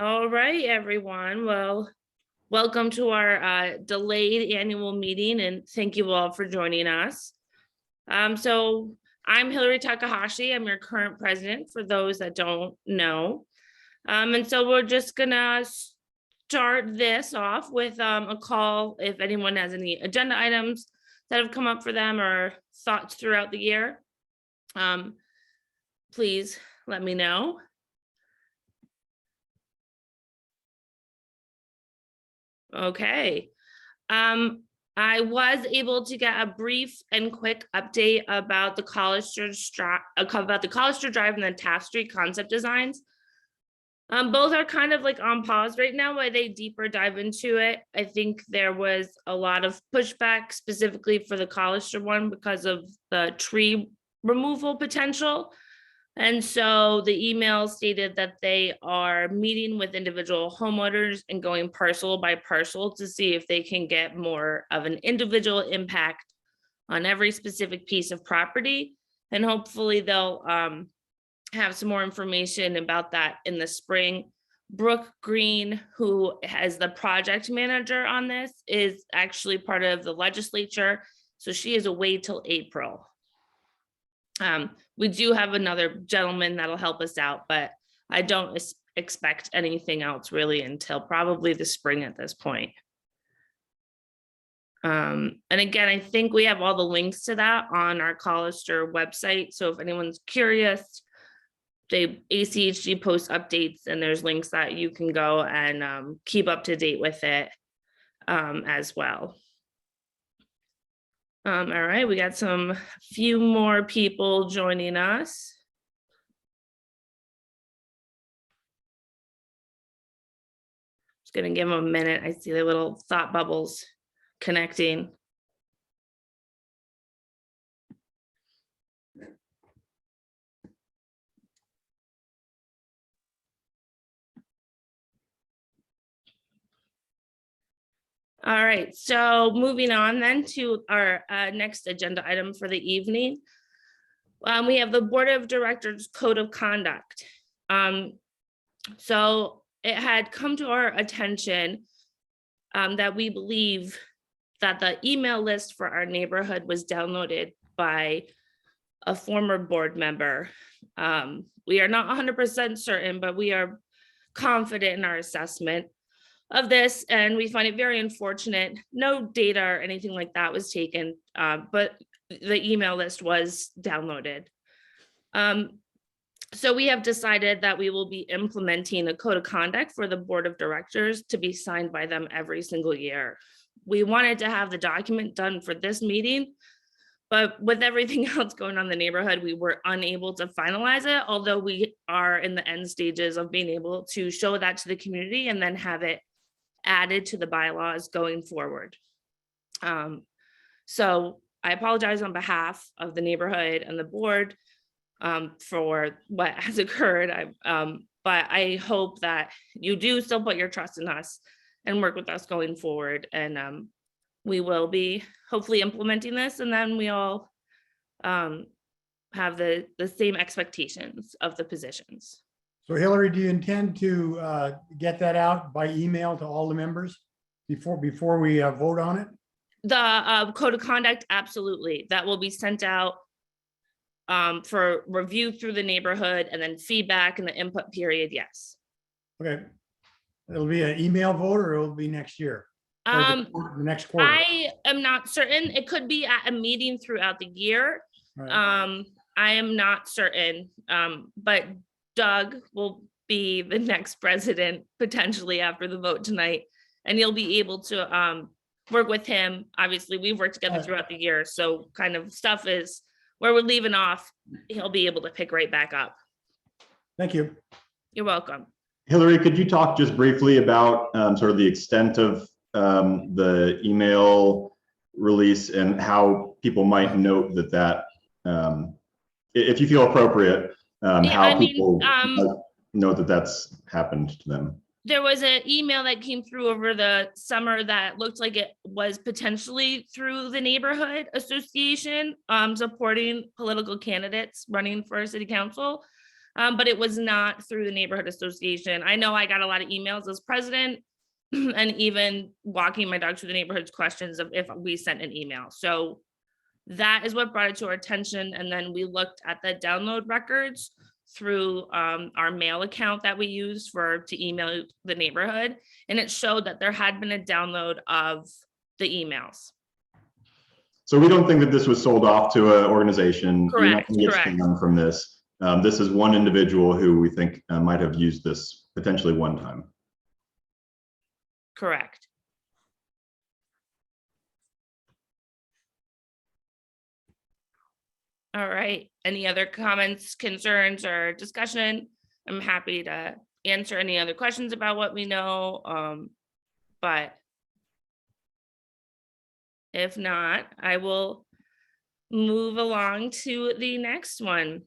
All right, everyone. Well, welcome to our delayed annual meeting, and thank you all for joining us. So I'm Hillary Takahashi. I'm your current president, for those that don't know. And so we're just gonna start this off with a call if anyone has any agenda items that have come up for them or thoughts throughout the year. Please let me know. Okay. I was able to get a brief and quick update about the Collister Drive and the Taft Street concept designs. Both are kind of like on pause right now while they deeper dive into it. I think there was a lot of pushback specifically for the Collister one because of the tree removal potential. And so the email stated that they are meeting with individual homeowners and going parcel by parcel to see if they can get more of an individual impact on every specific piece of property. And hopefully they'll have some more information about that in the spring. Brooke Green, who is the project manager on this, is actually part of the legislature. So she is away till April. We do have another gentleman that'll help us out, but I don't expect anything else really until probably the spring at this point. And again, I think we have all the links to that on our Collister website. So if anyone's curious, ACHG posts updates and there's links that you can go and keep up to date with it as well. All right, we got some few more people joining us. Just gonna give them a minute. I see the little thought bubbles connecting. All right, so moving on then to our next agenda item for the evening. We have the Board of Directors Code of Conduct. So it had come to our attention that we believe that the email list for our neighborhood was downloaded by a former board member. We are not 100% certain, but we are confident in our assessment of this, and we find it very unfortunate. No data or anything like that was taken, but the email list was downloaded. So we have decided that we will be implementing a code of conduct for the board of directors to be signed by them every single year. We wanted to have the document done for this meeting, but with everything else going on in the neighborhood, we were unable to finalize it, although we are in the end stages of being able to show that to the community and then have it added to the bylaws going forward. So I apologize on behalf of the neighborhood and the board for what has occurred. But I hope that you do still put your trust in us and work with us going forward. And we will be hopefully implementing this, and then we all have the same expectations of the positions. So Hillary, do you intend to get that out by email to all the members before we vote on it? The code of conduct, absolutely. That will be sent out for review through the neighborhood, and then feedback in the input period, yes. Okay. It'll be an email vote, or it'll be next year? The next quarter? I am not certain. It could be at a meeting throughout the year. Right. I am not certain, but Doug will be the next president potentially after the vote tonight, and you'll be able to work with him. Obviously, we've worked together throughout the year, so kind of stuff is where we're leaving off, he'll be able to pick right back up. Thank you. You're welcome. Hillary, could you talk just briefly about sort of the extent of the email release and how people might note that if you feel appropriate, how people know that that's happened to them? There was an email that came through over the summer that looked like it was potentially through the neighborhood association supporting political candidates running for city council. but it was not through the neighborhood association. I know I got a lot of emails as president and even walking my dog through the neighborhoods questions of if we sent an email. So that is what brought it to our attention. And then we looked at the download records through our mail account that we use to email the neighborhood. And it showed that there had been a download of the emails. So we don't think that this was sold off to an organization. You're not Correct, gonna get correct. scammed from this. This is one individual who we think might have used this potentially one time. Correct. All right. Any other comments, concerns, or discussion? I'm happy to answer any other questions about what we know. But if not, I will move along to the next one.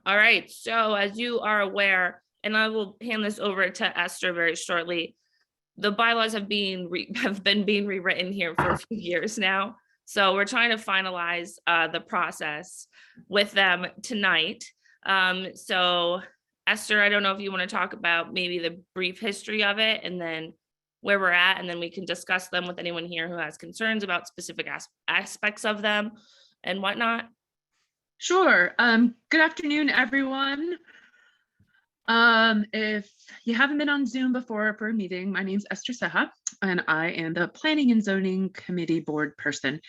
All right. So as you are aware, and I will hand this over to Esther very shortly, the bylaws have been being rewritten here for a few years now. So we're trying to finalize the process with them tonight. So Esther, I don't know if you want to talk about maybe the brief history of it and then where we're at, and then we can discuss them with anyone here who has concerns about specific aspects of them and whatnot. Sure. Good afternoon, everyone. If you haven't been on Zoom before for a meeting, my name's Esther Seha, and I am the Planning and Zoning Committee Board person.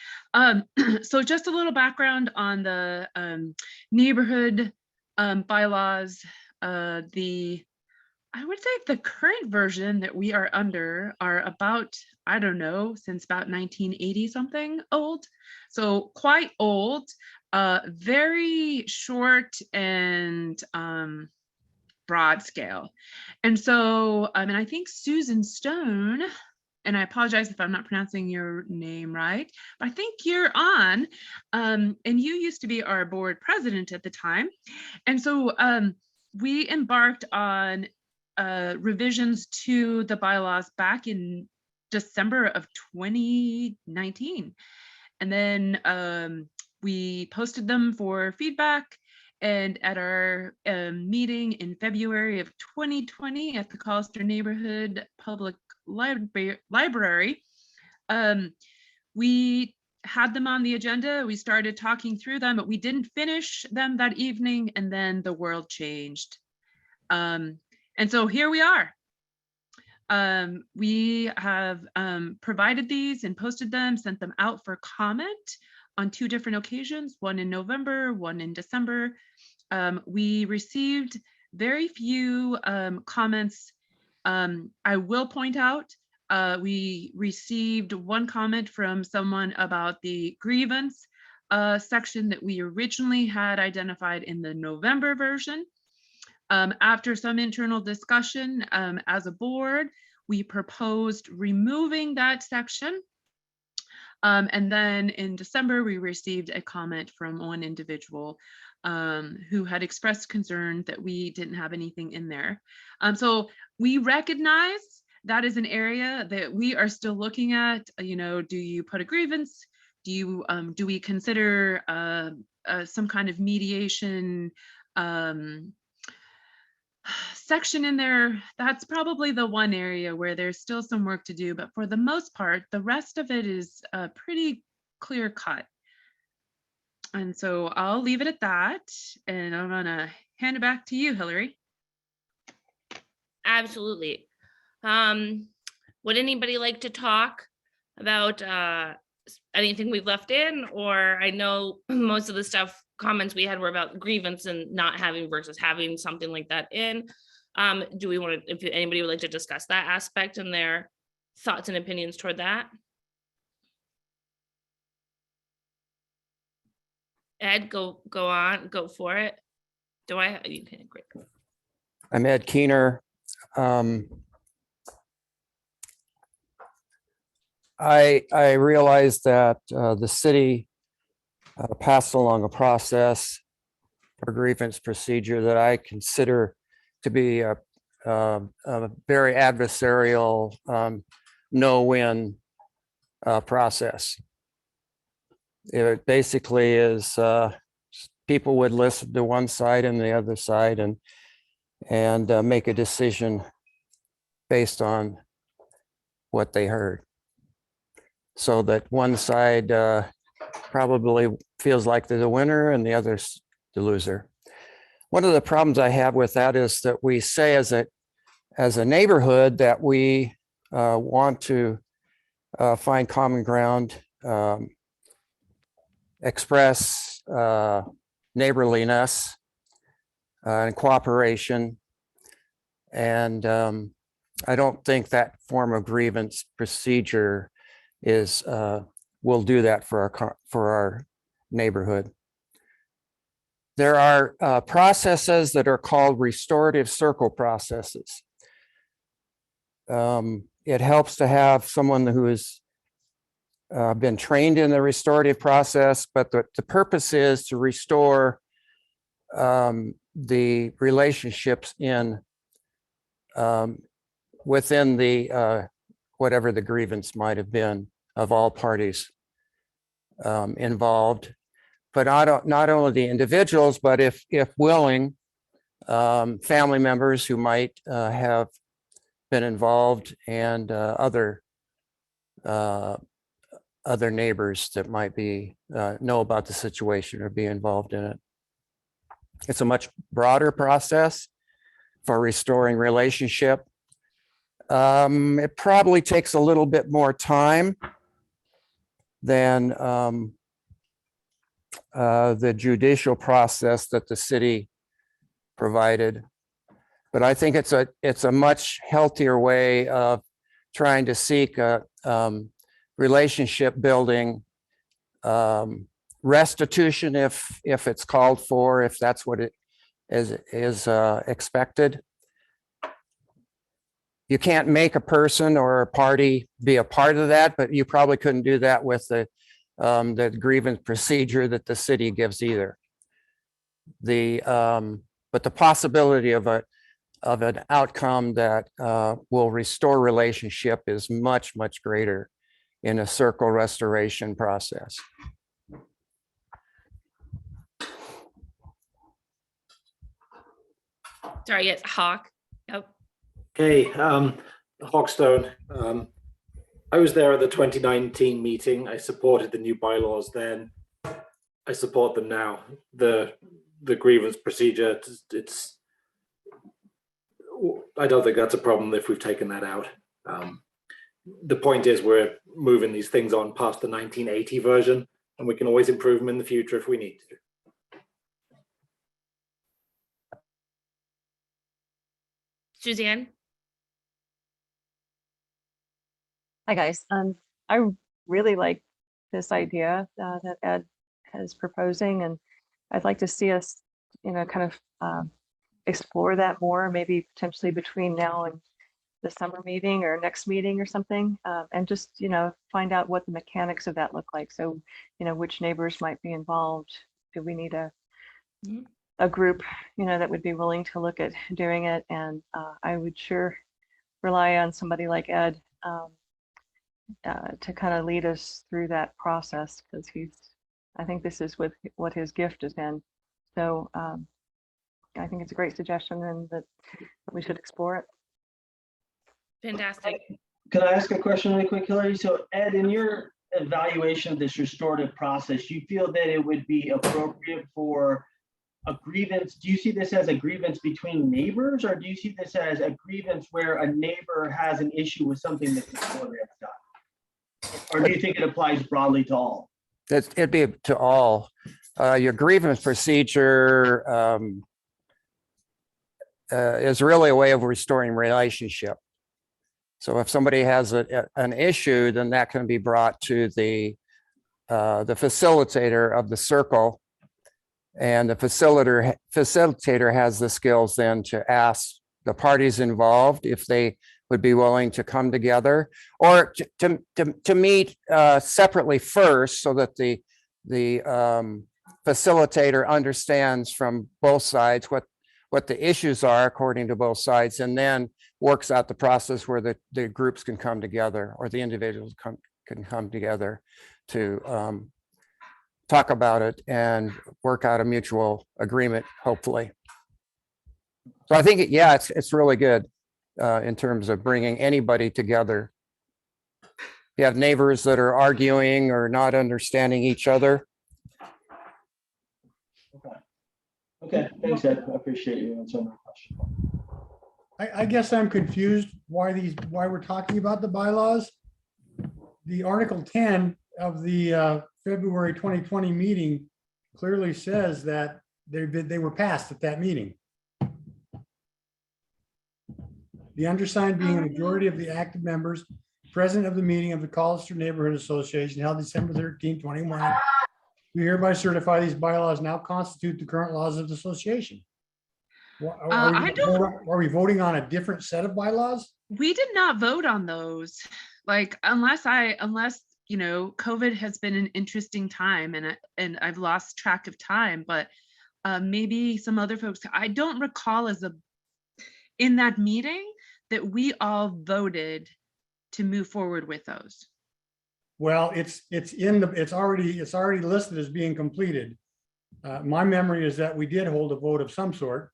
So just a little background on the neighborhood bylaws. I would say the current version that we are under are about, I don't know, since about 1980 something old. So quite old, very short and broad scale. And so, and I think Susan Stone, and I apologize if I'm not pronouncing your name right, but I think you're on, and you used to be our board president at the time. And so we embarked on revisions to the bylaws back in December of 2019. And then we posted them for feedback. And at our meeting in February of 2020 at the Collister Neighborhood Public Library, we had them on the agenda. We started talking through them, but we didn't finish them that evening. And then the world changed. And so here we are. We have provided these and posted them, sent them out for comment on 2 different occasions, one in November, one in December. We received very few comments. I will point out, we received one comment from someone about the grievance section that we originally had identified in the November version. After some internal discussion as a board, we proposed removing that section. And then in December, we received a comment from one individual who had expressed concern that we didn't have anything in there. So we recognize that is an area that we are still looking at. You know, do you put a grievance? Do we consider some kind of mediation section in there? That's probably the one area where there's still some work to do, but for the most part, the rest of it is pretty clear cut. And so I'll leave it at that, and I'm gonna hand it back to you, Hillary. Absolutely. Would anybody like to talk about anything we've left in? Or I know most of the comments we had were about grievance and not having versus having something like that in. Do we want to, if anybody would like to discuss that aspect and their thoughts and opinions toward that? Ed, go on, go for it. You can, great. I'm Ed Keener. I realized that the city passed along a process or grievance procedure that I consider to be a very adversarial, no-win process. It basically is people would listen to one side and the other side and make a decision based on what they heard. So that one side probably feels like they're the winner and the other's the loser. One of the problems I have with that is that we say as a neighborhood that we want to find common ground, express neighborliness and cooperation. And I don't think that form of grievance procedure is will do that for our neighborhood. There are processes that are called restorative circle processes. It helps to have someone who has been trained in the restorative process, but the purpose is to restore the relationships in within the whatever the grievance might have been of all parties involved, but not only the individuals, but if willing, family members who might have been involved and other neighbors that might be know about the situation or be involved in it. It's a much broader process for restoring relationship. It probably takes a little bit more time than the judicial process that the city provided. But I think it's a much healthier way of trying to seek a relationship building, restitution if it's called for, if that's what it is expected. You can't make a person or a party be a part of that, but you probably couldn't do that with the grievance procedure that the city gives either. But the possibility of an outcome that will restore relationship is much, much greater in a circle restoration process. Sorry, it's Hawk. Yep. Okay, Hawkstone. I was there at the 2019 meeting. I supported the new bylaws then. I support them now. The grievance procedure, I don't think that's a problem if we've taken that out. The point is we're moving these things on past the 1980 version, and we can always improve them in the future if we need to. Suzanne? Hi, guys. I really like this idea that Ed is proposing, and I'd like to see us, kind of explore that more, maybe potentially between now and the summer meeting or next meeting or something, and just, find out what the mechanics of that look like. So, which neighbors might be involved. Do we need a group, that would be willing to look at doing it? And I would sure rely on somebody like Ed to kind of lead us through that process, because I think this is what his gift is in. So I think it's a great suggestion, and that we should explore it. Fantastic. Could I ask a question really quick, Hillary? So Ed, in your evaluation of this restorative process, you feel that it would be appropriate for a grievance? Do you see this as a grievance between neighbors, or do you see this as a grievance where a neighbor has an issue with something that the builder has done? Or do you think it applies broadly to all? It'd be to all. Your grievance procedure is really a way of restoring relationship. So if somebody has an issue, then that can be brought to the facilitator of the circle, and the facilitator has the skills then to ask the parties involved if they would be willing to come together, or to meet separately first, so that the facilitator understands from both sides what the issues are according to both sides, and then works out the process where the groups can come together, or the individuals can come together to talk about it and work out a mutual agreement, hopefully. So I think, yeah, it's really good in terms of bringing anybody together. You have neighbors that are arguing or not understanding each other. Okay, thanks, Ed. I appreciate you answering my question. I guess I'm confused why we're talking about the bylaws. The Article 10 of the February 2020 meeting clearly says that they were passed at that meeting. The undersigned being a majority of the active members present of the meeting of the Collister Neighborhood Association held December 13, 21. We hereby certify these bylaws now constitute the current laws of the association. Are we voting on a different set of bylaws? We did not vote on those. Like, unless you know, COVID has been an interesting time and I've lost track of time, but maybe some other folks, I don't recall in that meeting that we all voted to move forward with those. Well, it's already listed as being completed. My memory is that we did hold a vote of some sort.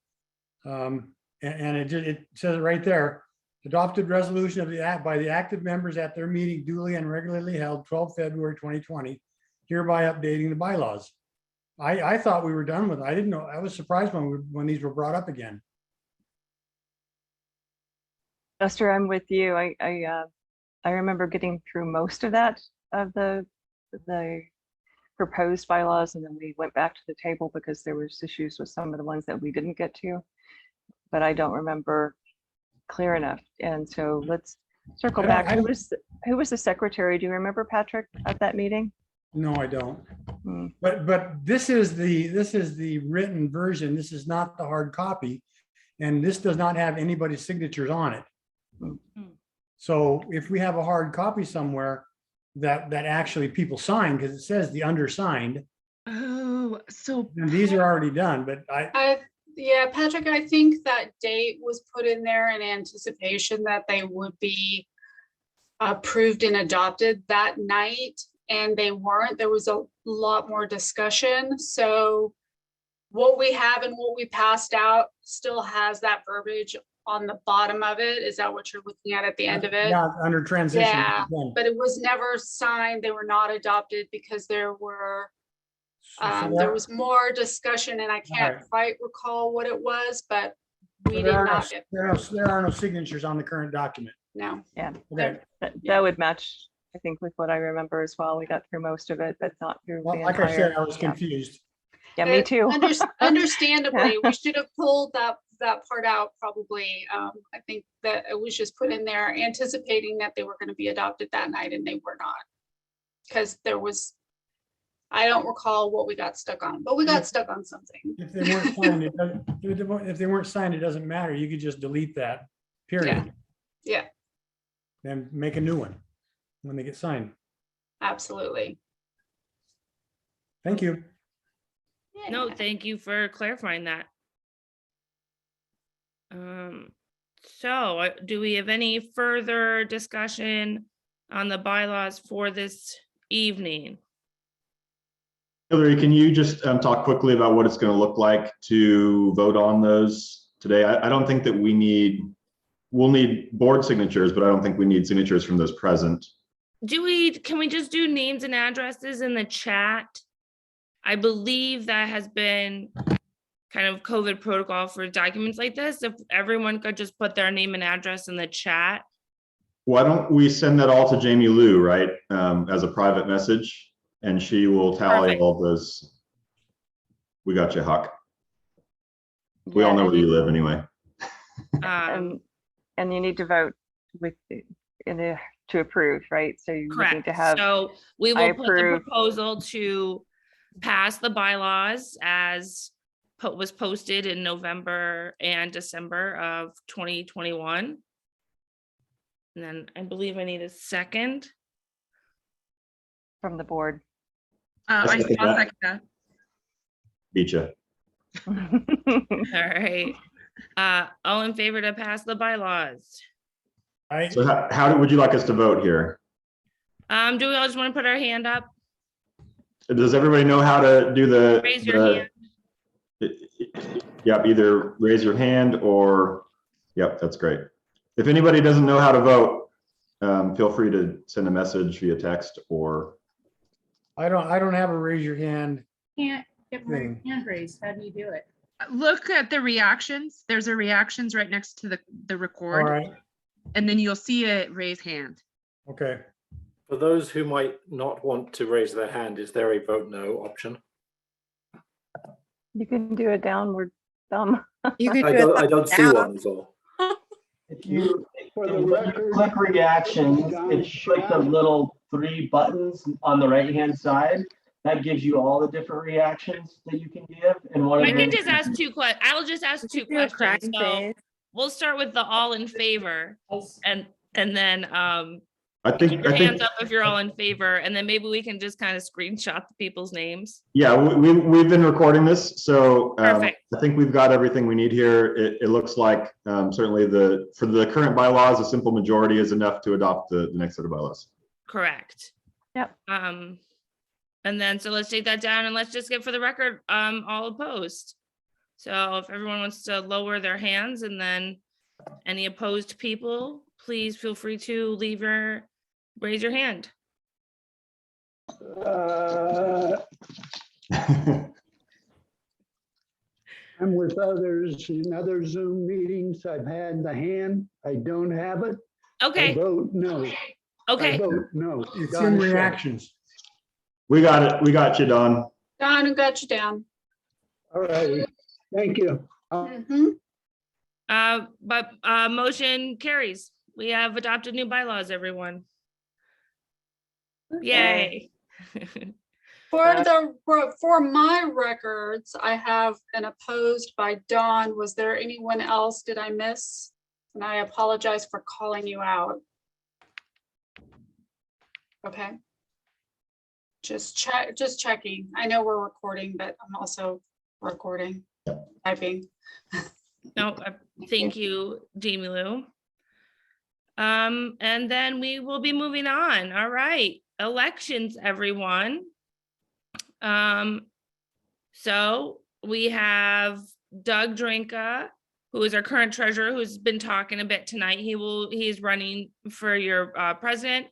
And it says it right there. Adopted resolution of the act by the active members at their meeting duly and regularly held 12 February 2020, hereby updating the bylaws. I thought we were done with it. I didn't know. I was surprised when these were brought up again. Esther, I'm with you. I remember getting through most of that of the proposed bylaws, and then we went back to the table because there was issues with some of the ones that we didn't get to, but I don't remember clear enough. And so let's circle back. Who was the secretary? Do you remember, Patrick, at that meeting? No, I don't. But this is the written version. This is not the hard copy, and this does not have anybody's signatures on it. So if we have a hard copy somewhere that actually people sign, because it says the undersigned. Oh, so and these are already done, but yeah, Patrick, I think that date was put in there in anticipation that they would be approved and adopted that night, and they weren't. There was a lot more discussion. So what we have and what we passed out still has that verbiage on the bottom of it. Is that what you're looking at the end of it? Yeah, under transition. Yeah, but it was never signed. They were not adopted because there was more discussion, and I can't quite recall what it was, but we did not get. There are no signatures on the current document. No. Yeah, Okay. that would match, I think, with what I remember as well. We got through most of it, but not through Well, the like entire. I said, I was confused. Yeah, me too. Understandably, we should have pulled that part out probably. I think that it was just put in there anticipating that they were going to be adopted that night, and they were not, because there was, I don't recall what we got stuck on, but we got stuck on something. If they weren't signed, if they weren't signed, it doesn't matter. You could just delete that, period. Yeah. And make a new one when they get signed. Absolutely. Thank you. No, thank you for clarifying that. So do we have any further discussion on the bylaws for this evening? Hillary, can you just talk quickly about what it's going to look like to vote on those today? I don't think that we'll need board signatures, but I don't think we need signatures from those present. Can we just do names and addresses in the chat? I believe that has been kind of COVID protocol for documents like this. If everyone could just put their name and address in the chat. Why don't we send that all to Jamie Lou, right, as a private message, and she will tally Perfect. all those. We got you, Huck. We all know where you live anyway. And you need to vote to approve, right? So you need to have. So we I will put the approve. proposal to pass the bylaws as was posted in November and December of 2021. And then I believe I need a second. From the board. I'll second that. Beat you. All right. All in favor to pass the bylaws? So how would you like us to vote here? Do we all just want to put our hand up? Does everybody know how to do the? Raise your hand. Yep, either raise your hand or, yep, that's great. If anybody doesn't know how to vote, feel free to send a message via text or. I don't have a raise your hand. Can't get my Thing. hand raised. How do you do it? Look at the reactions. There's a reactions right next to the All record, right, and then you'll see a raise hand. okay. For those who might not want to raise their hand, is there a vote no option? You can do a downward thumb. You could I do don't, I it don't see down. one as well. If you For the if you record, click reactions, John it's like the Schaff. little 3 buttons on the right-hand side. That gives you all the different reactions that you can give. And one I of can them, just ask two questions. I'll just ask You two could do a questions. crying So face. we'll start with the all in favor and then I keep think, your hands up if you're all in favor, and then maybe we can just kind of screenshot the people's names. yeah, we've been recording this, so Perfect. I think we've got everything we need here. It looks like certainly for the current bylaws, a simple majority is enough to adopt the next set of bylaws. Correct. Yep. And then, so let's take that down and let's just get for the record, all opposed. So if everyone wants to lower their hands, and then any opposed people, please feel free to raise your hand. I'm with others in other Zoom meetings. I've had the hand. I don't have it. I Okay, vote no. I okay, vote no. It's Don in Schaff. reactions. We got it. We got you, Don. Don, I got you down. All righty. Thank you. Mhm. but motion carries. We have adopted new bylaws, everyone. Yay. For my records, I have an opposed by Don. Was there anyone else? Did I miss? And I apologize for calling you out. Okay. Just checking. I know we're recording, but I'm also recording, typing. No, thank you, Jamie Lou. And then we will be moving on. All right, elections, everyone. So we have Doug Drinka, who is our current treasurer, who's been talking a bit tonight. He's running for your president.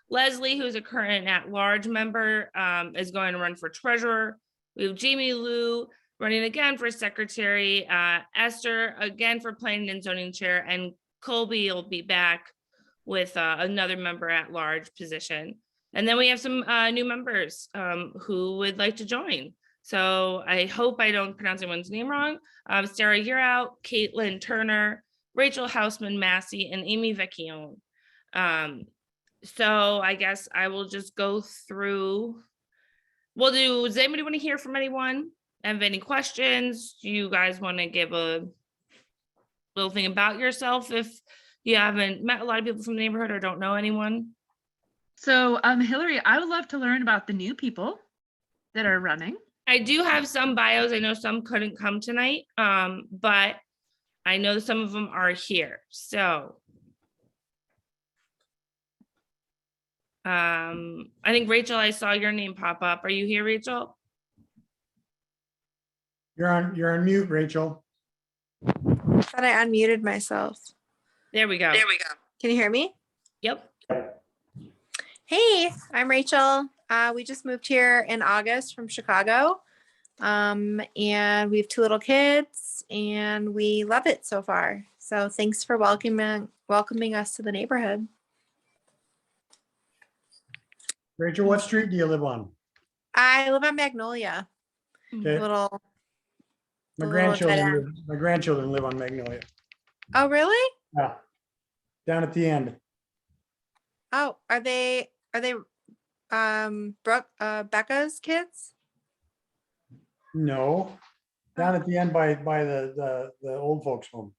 Leslie, who's a current at-large member, is going to run for treasurer. We have Jamie Lou running again for secretary, Esther again for planning and zoning chair, and Colby will be back with another member at large position. And then we have some new members who would like to join. So I hope I don't pronounce anyone's name wrong. Sarah Yearout, Caitlin Turner, Rachel Hausman Massey, and Amy Vecchione. So I guess I will just go through. Does anybody want to hear from anyone? Have any questions? Do you guys want to give a little thing about yourself if you haven't met a lot of people from the neighborhood or don't know anyone? So, Hillary, I would love to learn about the new people that are running. I do have some bios. I know some couldn't come tonight, but I know some of them are here. So I think Rachel, I saw your name pop up. Are you here, Rachel? You're on mute, Rachel. I thought I unmuted myself. There we go. Can you hear me? Yep. Hey, I'm Rachel. We just moved here in August from Chicago. And we have 2 little kids and we love it so far. So thanks for welcoming us to the neighborhood. Rachel, what street do you live on? I live on Magnolia. Okay. Little. My a little dead grandchildren live on Magnolia. Oh, really? Yeah. Down at the end. Oh, are they Becca's kids? No. Down at the end by the old folks home.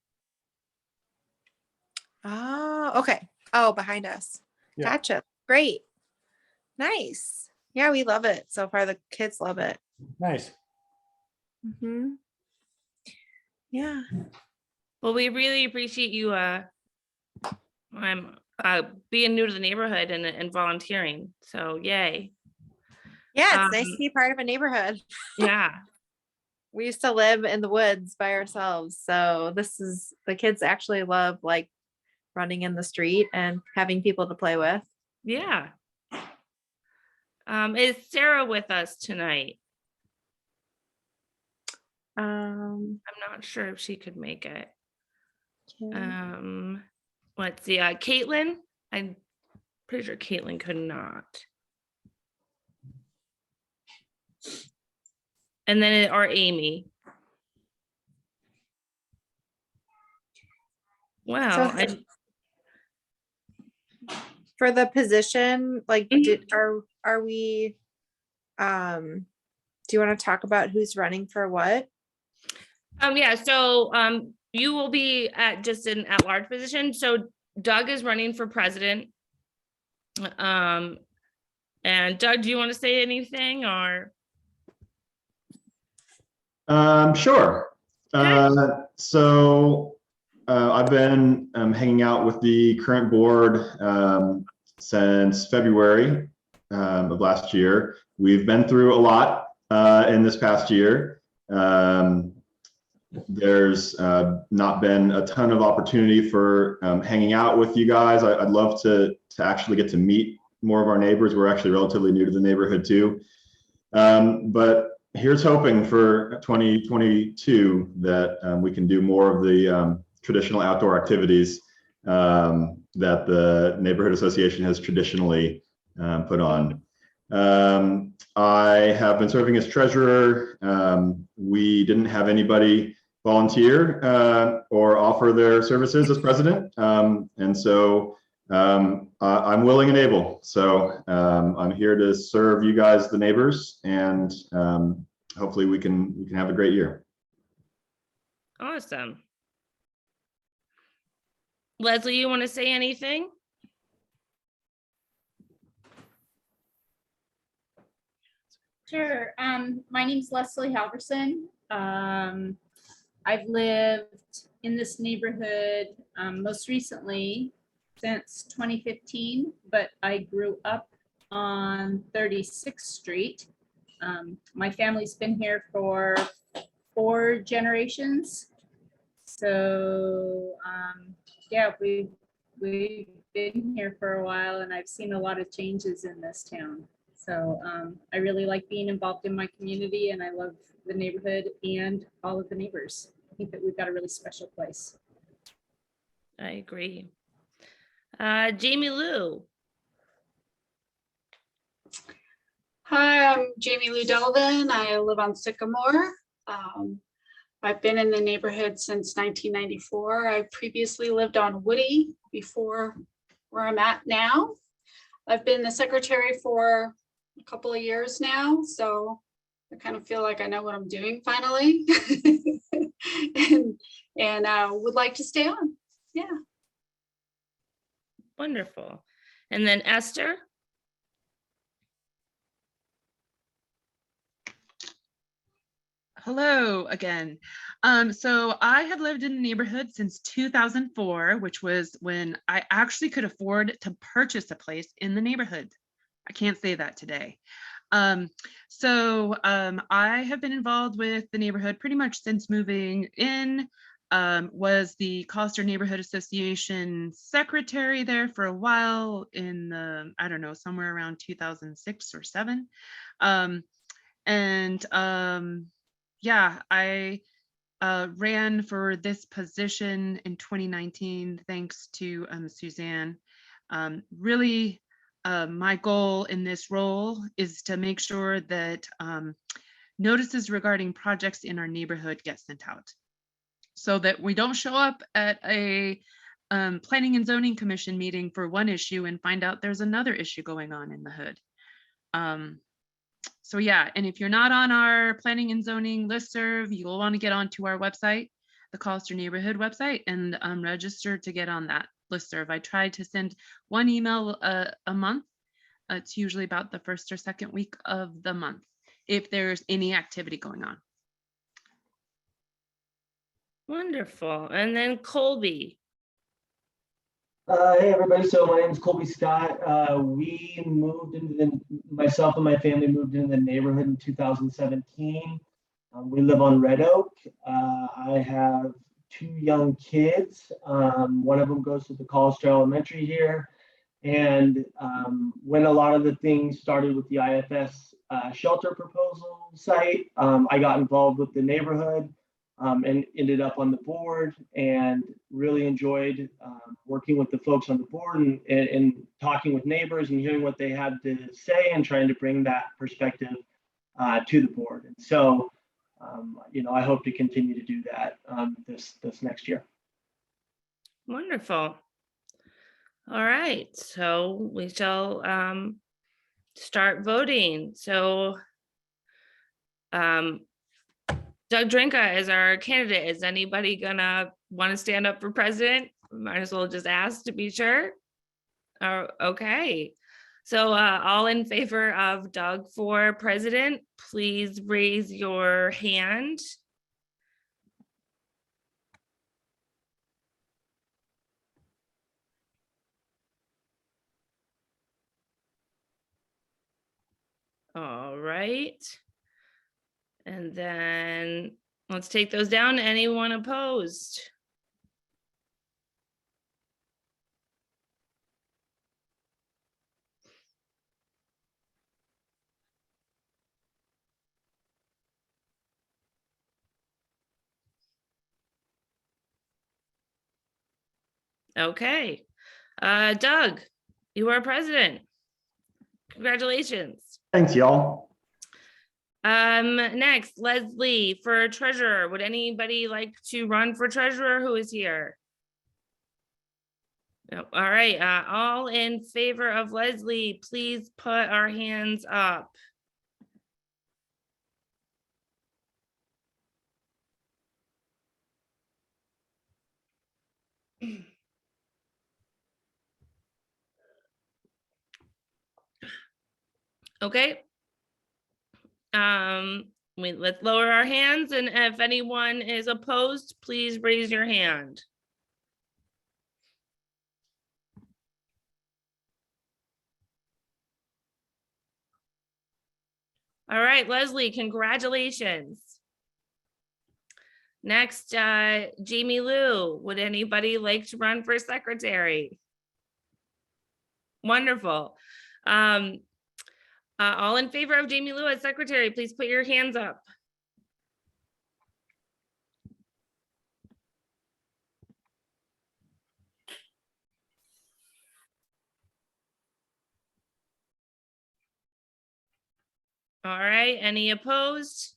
Oh, okay. Oh, behind us. Yeah. Gotcha. Great. Nice. Yeah, we love it so far. The kids love it. Nice. Mm-hmm. Yeah. Well, we really appreciate you being new to the neighborhood and volunteering. So yay. Yeah, it's nice Um, to be part of a neighborhood. Yeah, We used to live in the woods by ourselves. So the kids actually love like running in the street and having people to play with. yeah. Is Sarah with us tonight? Um, I'm not sure if she could make it. can- Let's see, Caitlin, I'm pretty sure Caitlin could not. And then or Amy. Well, So for the position, like, are we, do you want to talk about who's running for what? yeah, so you will be at just an at-large position. So Doug is running for president. And Doug, do you want to say anything or? Sure. Okay. I've been hanging out with the current board since February of last year. We've been through a lot in this past year. There's not been a ton of opportunity for hanging out with you guys. I'd love to actually get to meet more of our neighbors. We're actually relatively new to the neighborhood too. But here's hoping for 2022 that we can do more of the traditional outdoor activities that the neighborhood association has traditionally put on. I have been serving as treasurer. We didn't have anybody volunteer or offer their services as president. And so I'm willing and able. So I'm here to serve you guys, the neighbors, and hopefully we can have a great year. Awesome. Leslie, you want to say anything? Sure. My name's Leslie Halverson. I've lived in this neighborhood most recently since 2015, but I grew up on 36th Street. My family's been here for 4 generations. So yeah, we've been here for a while, and I've seen a lot of changes in this town. So I really like being involved in my community, and I love the neighborhood and all of the neighbors. I think that we've got a really special place. I agree. Jamie Lou. Hi, I'm Jamie Lou Delvin. I live on Sycamore. I've been in the neighborhood since 1994. I previously lived on Woody before where I'm at now. I've been the secretary for a couple of years now, so I kind of feel like I know what I'm doing finally. and would like to stay on. Yeah. Wonderful. And then Esther. Hello again. So I have lived in the neighborhood since 2004, which was when I actually could afford to purchase a place in the neighborhood. I can't say that today. I have been involved with the neighborhood pretty much since moving in. Was the Collister Neighborhood Association secretary there for a while in the, I don't know, somewhere around 2006 or 7. Yeah, I ran for this position in 2019, thanks to Suzanne. Really, my goal in this role is to make sure that notices regarding projects in our neighborhood get sent out, so that we don't show up at a planning and zoning commission meeting for one issue and find out there's another issue going on in the hood. So yeah, and if you're not on our planning and zoning listserv, you'll want to get onto our website, the Collister Neighborhood website, and register to get on that listserv. I try to send one email a month. It's usually about the first or second week of the month, if there's any activity going on. Wonderful. And then Colby. Hey everybody, so my name is Colby Scott. Myself and my family moved into the neighborhood in 2017. We live on Red Oak. I have 2 young kids. One of them goes to the Collister Elementary here. And when a lot of the things started with the IFS shelter proposal site, I got involved with the neighborhood and ended up on the board, and really enjoyed working with the folks on the board and talking with neighbors and hearing what they had to say and trying to bring that perspective to the board. And so, I hope to continue to do that this next year. Wonderful. All right, so we shall start voting. So Doug Drinka is our candidate. Is anybody gonna want to stand up for president? Might as well just ask to be sure. Oh, okay. So all in favor of Doug for president, please raise your hand. All right. And then let's take those down. Anyone opposed? Okay. Doug, you are president. Congratulations. Thanks, y'all. Next, Leslie for treasurer. Would anybody like to run for treasurer who is here? No. All right, all in favor of Leslie, please put our hands up. Okay. Let's lower our hands, and if anyone is opposed, please raise your hand. All right, Leslie, congratulations. Next, Jamie Lou, would anybody like to run for secretary? Wonderful. All in favor of Jamie Lou as secretary, please put your hands up. All right, any opposed?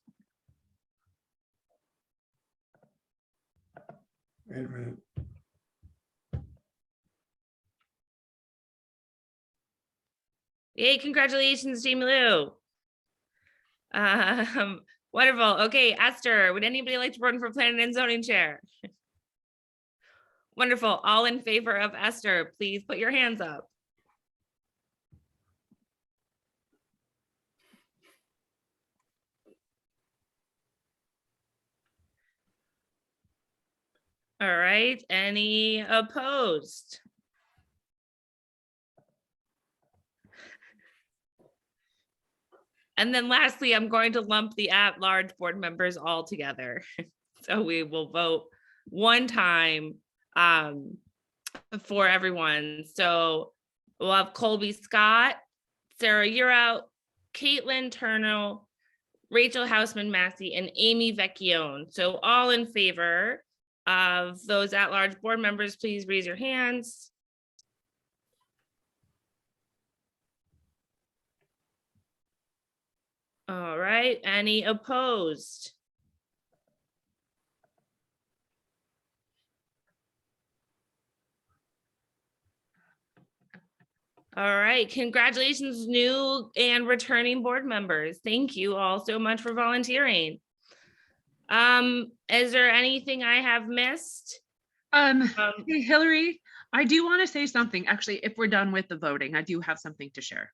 Wait a minute. Yay, congratulations, Jamie Lou. Wonderful. Okay, Esther, would anybody like to run for planning and zoning chair? Wonderful. All in favor of Esther, please put your hands up. All right, any opposed? And then lastly, I'm going to lump the at-large board members all together. So we will vote one time for everyone. So we'll have Colby Scott, Sarah Uro, Caitlin Turner, Rachel Hausman Massey, and Amy Vecchione. So all in favor of those at-large board members, please raise your hands. All right, any opposed? All right, congratulations, new and returning board members. Thank you all so much for volunteering. Is there anything I have missed? Hey, Hillary, I do want to say something. Actually, if we're done with the voting, I do have something to share.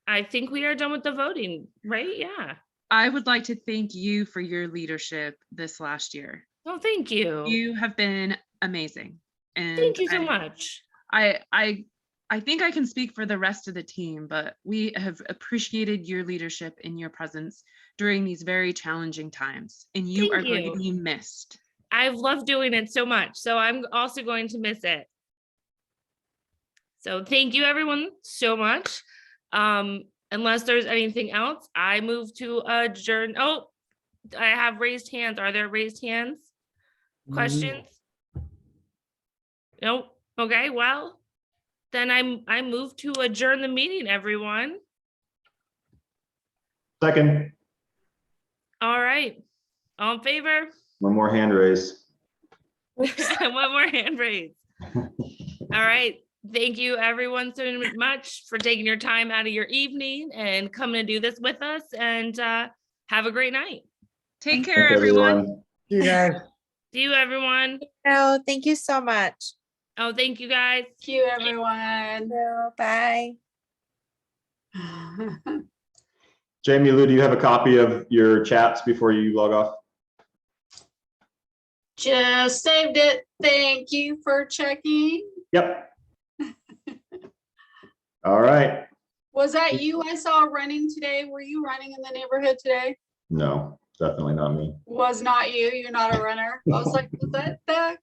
I think we are done with the voting, right? Yeah. I would like to thank you for your leadership this last year. Oh, thank you. You have been amazing. And Thank you so much. I think I can speak for the rest of the team, but we have appreciated your leadership and your presence during these very challenging times, and you Thank are going to you. be missed. I've loved doing it so much, so I'm also going to miss it. So thank you everyone so much. Unless there's anything else, I move to adjourn. Oh, I have raised hands. Are there raised hands? Questions? Nope. Okay, well, then I move to adjourn the meeting, everyone. Second, All right. All in favor? one more hand raise. One more hand raise. All right. Thank you everyone so much for taking your time out of your evening and coming to do this with us, and have a great night. Take Thanks, care, everyone. You guys. See you everyone. No, thank you so much. Oh, thank you guys. Thank you, everyone. Bye. Jamie Lou, do you have a copy of your chats before you log off? Just saved it. Thank you for checking. Yep. All right. Was that you I saw running today? Were you running in the neighborhood today? No, definitely not me. Was not you. You're not a runner. I was like, was that?